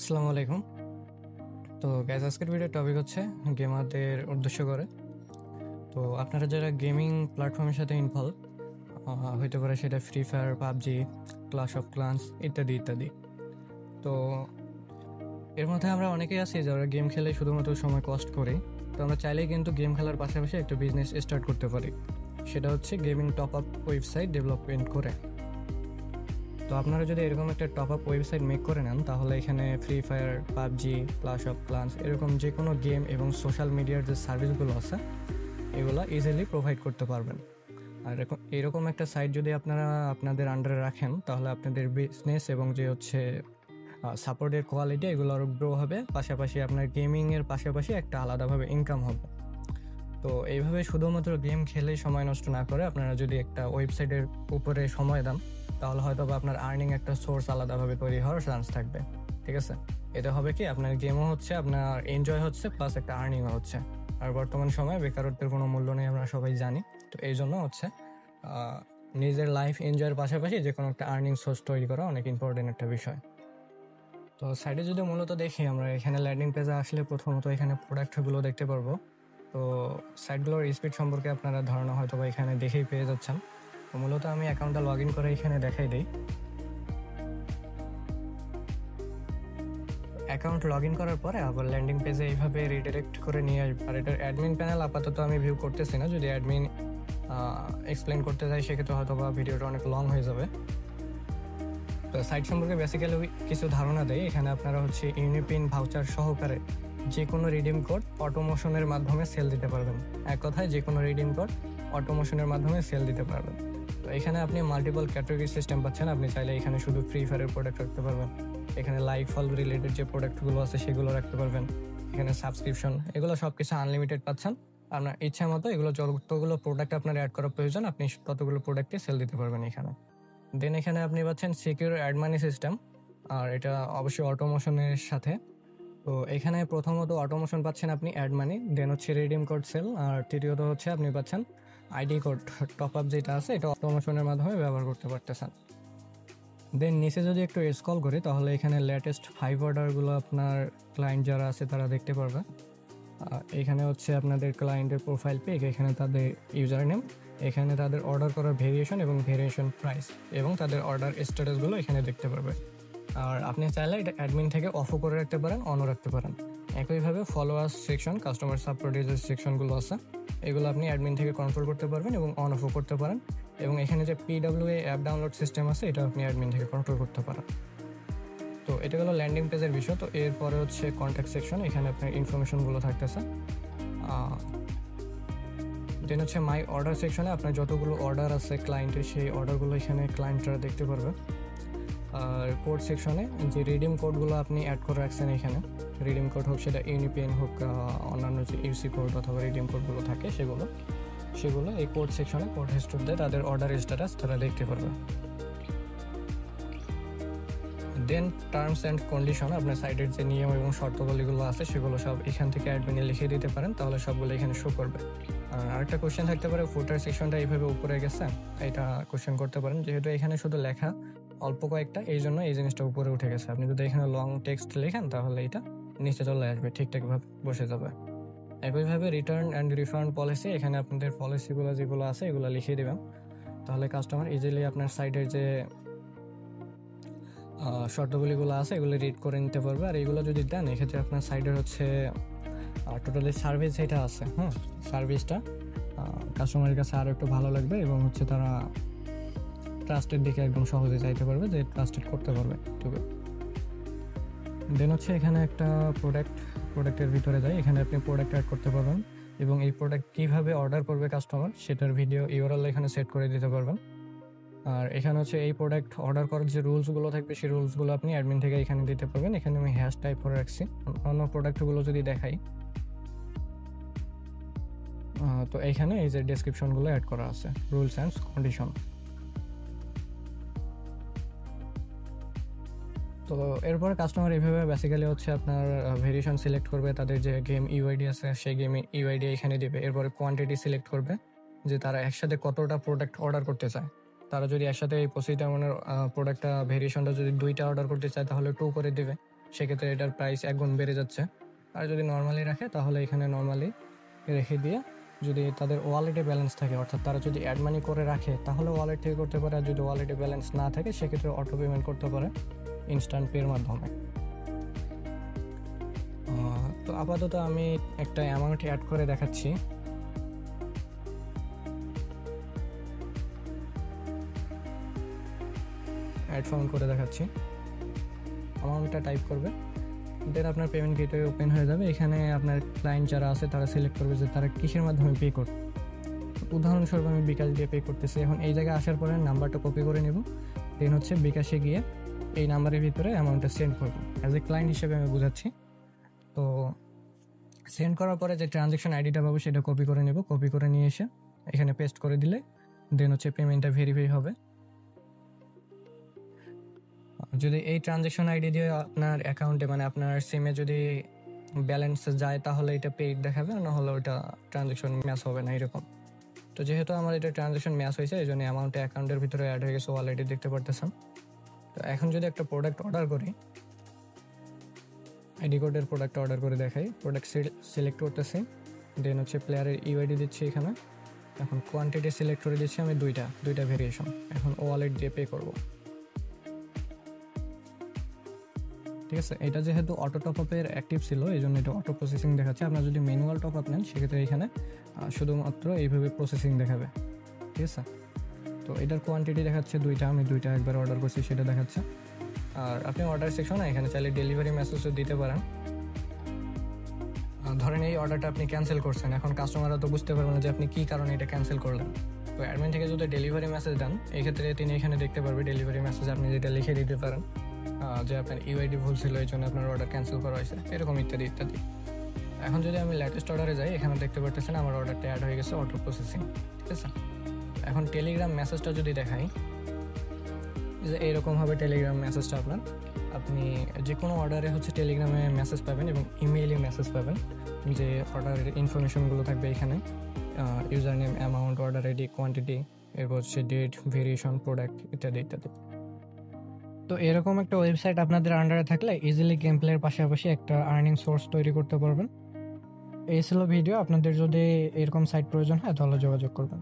আসসালামু আলাইকুম। তো গাইজ, আজকের ভিডিওর টপিক হচ্ছে গেমারদের উদ্দেশ্য করে। তো আপনারা যারা গেমিং প্ল্যাটফর্মের সাথে ইনভলভ হইতে পারে, সেটা Free Fire, PUBG, Clash of Clans ইত্যাদি ইত্যাদি। তো এর মধ্যে আমরা অনেকেই আছি যারা গেম খেলে শুধুমাত্র সময় কষ্ট করি। তো আমরা চাইলেই কিন্তু গেম খেলার পাশাপাশি একটা বিজনেস স্টার্ট করতে পারি, সেটা হচ্ছে gaming top up website development করে। তো আপনারা যদি এরকম একটা টপ আপ ওয়েবসাইট মেক করে নেন, তাহলে এখানে Free Fire, PUBG, Clash of Clans এরকম যে কোনো গেম এবং সোশ্যাল মিডিয়ার যে সার্ভিসগুলো আছে এগুলো ইজিলি প্রোভাইড করতে পারবেন। আর এরকম একটা সাইট যদি আপনারা আপনাদের আন্ডারে রাখেন, তাহলে আপনাদের বিজনেস এবং যে হচ্ছে সাপোর্টের কোয়ালিটি এগুলো আরও গ্রো হবে, পাশাপাশি আপনার গেমিংয়ের পাশাপাশি একটা আলাদাভাবে ইনকাম হবে। তো এইভাবে শুধুমাত্র গেম খেলেই সময় নষ্ট না করে আপনারা যদি একটা ওয়েবসাইটের উপরে সময় দেন, তাহলে হয়তো বা আপনার আর্নিং একটা সোর্স আলাদাভাবে তৈরি হওয়ার চান্স থাকবে। ঠিক আছে, এটা হবে কি আপনার গেমও হচ্ছে, আপনার এনজয় হচ্ছে, প্লাস একটা আর্নিংও হচ্ছে। আর বর্তমান সময়ে বেকারত্বের কোনো মূল্য নেই, আমরা সবাই জানি। তো এই জন্য হচ্ছে নিজের লাইফ এনজয়ের পাশাপাশি যে কোনো একটা আর্নিং সোর্স তৈরি করা অনেক ইম্পর্টেন্ট একটা বিষয়। তো সাইডে যদি মূলত দেখি, আমরা এখানে ল্যান্ডিং পেজে আসলে প্রথমত এখানে প্রোডাক্টগুলো দেখতে পারবো। তো সাইটগুলোর স্পিড সম্পর্কে আপনারা ধারণা হয়তো বা এখানে দেখেই পেয়ে যাচ্ছেন। তো মূলত আমি অ্যাকাউন্টটা লগ ইন করে এখানে দেখাই দিই। অ্যাকাউন্ট লগ ইন করার পরে আবার ল্যান্ডিং পেজে এইভাবে রিডাইরেক্ট করে নিয়ে আসবে। আর এটার অ্যাডমিন প্যানেল আপাতত আমি ভিউ করতেছি না, যদি অ্যাডমিন এক্সপ্লেন করতে যাই সেক্ষেত্রে হয়তো বা ভিডিওটা অনেক লং হয়ে যাবে। তো সাইট সম্পর্কে বেসিক্যালি কিছু ধারণা দেয়। এখানে আপনারা হচ্ছে ইউনিপিন ভাউচার সহকারে যে কোনো রিডিম কোড অটোমোশনের মাধ্যমে সেল দিতে পারবেন। এক কথায় যে কোনো রিডিম কোড অটোমোশনের মাধ্যমে সেল দিতে পারবেন। তো এখানে আপনি মাল্টিপল ক্যাটাগরি সিস্টেম পাচ্ছেন। আপনি চাইলে এখানে শুধু ফ্রি ফায়ারের প্রোডাক্ট রাখতে পারবেন, এখানে লাইভ ফল রিলেটেড যে প্রোডাক্টগুলো আছে সেগুলো রাখতে পারবেন, এখানে সাবস্ক্রিপশন, এগুলো সব কিছু আনলিমিটেড পাচ্ছেন। আপনার ইচ্ছা মতো এগুলো যতগুলো প্রোডাক্ট আপনার অ্যাড করার প্রয়োজন আপনি ততগুলো প্রোডাক্টে সেল দিতে পারবেন এখানে। দেন এখানে আপনি পাচ্ছেন সিকিউর অ্যাড মানি সিস্টেম, আর এটা অবশ্যই অটোমোশনের সাথে। তো এখানে প্রথমত অটোমোশন পাচ্ছেন আপনি অ্যাড মানি, দেন হচ্ছে রিডিম কোড সেল, আর তৃতীয়ত হচ্ছে আপনি পাচ্ছেন আইডি কোড টপ আপ যেটা আছে এটা অটোমোশনের মাধ্যমে ব্যবহার করতে পারতেছেন। দেন নিচে যদি একটু স্ক্রল করি, তাহলে এখানে লেটেস্ট 5 অর্ডারগুলো আপনার ক্লায়েন্ট যারা আছে তারা দেখতে পারবে। এখানে হচ্ছে আপনাদের ক্লায়েন্টের প্রোফাইল পিক, এখানে তাদের ইউজার নেম, এখানে তাদের অর্ডার করার ভেরিয়েশন এবং ভেরিয়েশন প্রাইস এবং তাদের অর্ডার স্ট্যাটাসগুলো এখানে দেখতে পারবে। আর আপনি চাইলে এটা অ্যাডমিন থেকে অফও করে রাখতে পারেন, অনও রাখতে পারেন। একইভাবে ফলোয়ার্স সেকশন, কাস্টমার সাপোর্টের যে সেকশনগুলো আছে এগুলো আপনি অ্যাডমিন থেকে কন্ট্রোল করতে পারবেন এবং অন অফও করতে পারেন। এবং এখানে যে PWA অ্যাপ ডাউনলোড সিস্টেম আছে এটা আপনি অ্যাডমিন থেকে কন্ট্রোল করতে পারেন। তো এটা হলো ল্যান্ডিং পেজের বিষয়। তো এরপরে হচ্ছে কন্ট্যাক্ট সেকশন, এখানে আপনার ইনফরমেশনগুলো থাকতেছে। দেন হচ্ছে মাই অর্ডার সেকশনে আপনার যতগুলো অর্ডার আছে ক্লায়েন্টের, সেই অর্ডারগুলো এখানে ক্লায়েন্টরা দেখতে পারবে। আর কোড সেকশনে যে রিডিম কোডগুলো আপনি অ্যাড করে রাখছেন, এখানে রিডিম কোড হোক সেটা ইউনিপিএন হোক, অন্যান্য যে ইউসি কোড অথবা রিডিম কোডগুলো থাকে সেগুলো এই কোড সেকশনে কোড হিস্ট্রি দিয়ে তাদের অর্ডার স্ট্যাটাস তারা দেখতে পারবে। দেন টার্মস অ্যান্ড কন্ডিশন, আপনার সাইটের যে নিয়ম এবং শর্তাবলীগুলো আছে সেগুলো সব এখান থেকে অ্যাডমিনে লিখে দিতে পারেন, তাহলে সবগুলো এখানে শো করবে। আর আরেকটা কোশ্চেন থাকতে পারে, ফুটার সেকশনটা এইভাবে উপরে গেছে, এটা কোশ্চেন করতে পারেন। যেহেতু এখানে শুধু লেখা অল্প কয়েকটা, এই জন্য এই জিনিসটা উপরে উঠে গেছে। আপনি যদি এখানে লং টেক্সট লেখেন তাহলে এটা নিচে চলে আসবে, ঠিকঠাকভাবে বসে যাবে। একইভাবে রিটার্ন অ্যান্ড রিফান্ড পলিসি, এখানে আপনাদের পলিসিগুলো যেগুলো আছে এগুলো লিখিয়ে দেবেন, তাহলে কাস্টমার ইজিলি আপনার সাইটের যে শর্তাবলীগুলো আছে এগুলো রিড করে নিতে পারবে। আর এগুলো যদি দেন, এক্ষেত্রে আপনার সাইটের হচ্ছে টোটালি সার্ভিস যেটা আছে, সার্ভিসটা কাস্টমারের কাছে আরও একটু ভালো লাগবে এবং হচ্ছে তারা ট্রাস্টের দিকে একদম সহজে চাইতে পারবে, যে ট্রাস্টেড করতে পারবে। ঠিক আছে, দেন হচ্ছে এখানে একটা প্রোডাক্টের ভিতরে যায়, এখানে আপনি প্রোডাক্ট অ্যাড করতে পারবেন এবং এই প্রোডাক্ট কীভাবে অর্ডার করবে কাস্টমার সেটার ভিডিও ইউআরএল এখানে সেট করে দিতে পারবেন। আর এখানে হচ্ছে এই প্রোডাক্ট অর্ডার করার যে রুলসগুলো থাকবে সেই রুলসগুলো আপনি অ্যাডমিন থেকে এখানে দিতে পারবেন। এখানে আমি হ্যাশ টাইপ করে রাখছি। অন্য প্রোডাক্টগুলো যদি দেখাই, তো এইখানে এই যে ডেসক্রিপশনগুলো অ্যাড করা আছে, রুলস অ্যান্ড কন্ডিশন। তো এরপরে কাস্টমার এইভাবে বেসিক্যালি হচ্ছে আপনার ভেরিয়েশন সিলেক্ট করবে, তাদের যে গেম ইউআইডি আছে সেই গেম ইউআইডি এখানে দেবে। এরপরে কোয়ান্টিটি সিলেক্ট করবে, যে তারা একসাথে কতটা প্রোডাক্ট অর্ডার করতে চায়। তারা যদি একসাথে এই 25টা প্রোডাক্টটা ভেরিয়েশনটা যদি 2টা অর্ডার করতে চায় তাহলে 2 করে দেবে, সেক্ষেত্রে এটার প্রাইস 1 গুণ বেড়ে যাচ্ছে। আর যদি নর্মালি রাখে তাহলে এখানে নর্মালি রেখে দিয়ে যদি তাদের ওয়ালেটে ব্যালেন্স থাকে, অর্থাৎ তারা যদি অ্যাড মানি করে রাখে তাহলে ওয়ালেট থেকে করতে পারে, আর যদি ওয়ালেটে ব্যালেন্স না থাকে সেক্ষেত্রে অটো পেমেন্ট করতে পারে ইনস্ট্যান্ট পের মাধ্যমে। তো আপাতত আমি একটা অ্যামাউন্ট অ্যাড করে দেখাচ্ছি। অ্যাড ফাউন্ড করে দেখাচ্ছি, অ্যামাউন্টটা টাইপ করবে, দেন আপনার পেমেন্ট গেটওয়ে ওপেন হয়ে যাবে। এখানে আপনার ক্লায়েন্ট যারা আছে তারা সিলেক্ট করবে যে তারা কিসের মাধ্যমে পে করবে। উদাহরণস্বরূপ আমি বিকাশ দিয়ে পে করতেছি। এখন এই জায়গায় আসার পরে নাম্বারটা কপি করে নেব, দেন হচ্ছে বিকাশে গিয়ে এই নাম্বারের ভিতরে অ্যামাউন্টটা সেন্ড করবো। অ্যাজ এ ক্লায়েন্ট হিসেবে আমি বোঝাচ্ছি। তো সেন্ড করার পরে যে ট্রানজ্যাকশন আইডিটা পাবো সেটা কপি করে নেব, কপি করে নিয়ে এসে এখানে পেস্ট করে দিলে দেন হচ্ছে পেমেন্টটা ভেরিফাই হবে। যদি এই ট্রানজ্যাকশন আইডি দিয়ে আপনার অ্যাকাউন্টে মানে আপনার সিমে যদি ব্যালেন্স যায় তাহলে এটা পেইড দেখাবে, না হলে ওটা ট্রানজ্যাকশন ম্যাচ হবে না এরকম। তো যেহেতু আমার এটা ট্রানজ্যাকশন ম্যাচ হয়েছে এই জন্য অ্যামাউন্টটা অ্যাকাউন্টের ভিতরে অ্যাড হয়ে গেছে, অলরেডি দেখতে পারতেছেন। তো এখন যদি একটা প্রোডাক্ট অর্ডার করি, আইডি কোডের প্রোডাক্ট অর্ডার করে দেখাই, প্রোডাক্ট সিলেক্ট করতেছি, দেন হচ্ছে প্লেয়ারের ইউআইডি দিচ্ছি এখানে। এখন কোয়ান্টিটি সিলেক্ট করে দিচ্ছি আমি দুইটা ভেরিয়েশন। এখন ওয়ালেট দিয়ে পে করব। ঠিক আছে, এটা যেহেতু অটো টপ আপের অ্যাক্টিভ ছিল এই জন্য এটা অটো প্রসেসিং দেখাচ্ছে। আপনার যদি ম্যানুয়াল টপ আপ নেন সেক্ষেত্রে এখানে শুধুমাত্র এইভাবে প্রসেসিং দেখাবে। ঠিক আছে, তো এটার কোয়ান্টিটি দেখাচ্ছে দুইটা, আমি দুইটা একবার অর্ডার করছি সেটা দেখাচ্ছে। আর আপনি অর্ডার সেকশনে এখানে চাইলে ডেলিভারি মেসেজও দিতে পারেন। ধরেন এই অর্ডারটা আপনি ক্যান্সেল করছেন, এখন কাস্টমাররা তো বুঝতে পারবে না যে আপনি কী কারণে এটা ক্যান্সেল করলেন। তো অ্যাডমিন থেকে যদি ডেলিভারি মেসেজ দেন এই ক্ষেত্রে তিনি এখানে দেখতে পারবে ডেলিভারি মেসেজ, আপনি যেটা লিখে দিতে পারেন যে আপনার ইউআইডি ভুল ছিল এই জন্য আপনার অর্ডার ক্যান্সেল করা হয়েছে, এরকম ইত্যাদি ইত্যাদি। এখন যদি আমি লেটেস্ট অর্ডারে যাই এখানে দেখতে পারতেছেন আমার অর্ডারটা অ্যাড হয়ে গেছে অটো প্রসেসিং। ঠিক আছে, এখন টেলিগ্রাম মেসেজটা যদি দেখাই, যে এইরকমভাবে টেলিগ্রাম মেসেজটা আপনি যে কোনো অর্ডারে হচ্ছে টেলিগ্রামে মেসেজ পাবেন এবং ইমেইলে মেসেজ পাবেন, যে অর্ডারের ইনফরমেশনগুলো থাকবে এখানে, user name, amount, order ID, quantity, এরপর হচ্ছে ডেট, ভেরিয়েশন, প্রোডাক্ট ইত্যাদি ইত্যাদি। তো এরকম একটা ওয়েবসাইট আপনাদের আন্ডারে থাকলে ইজিলি গেম প্লের পাশাপাশি একটা আর্নিং সোর্স তৈরি করতে পারবেন। এই ছিল ভিডিও। আপনাদের যদি এরকম সাইট প্রয়োজন হয় তাহলে যোগাযোগ করবেন।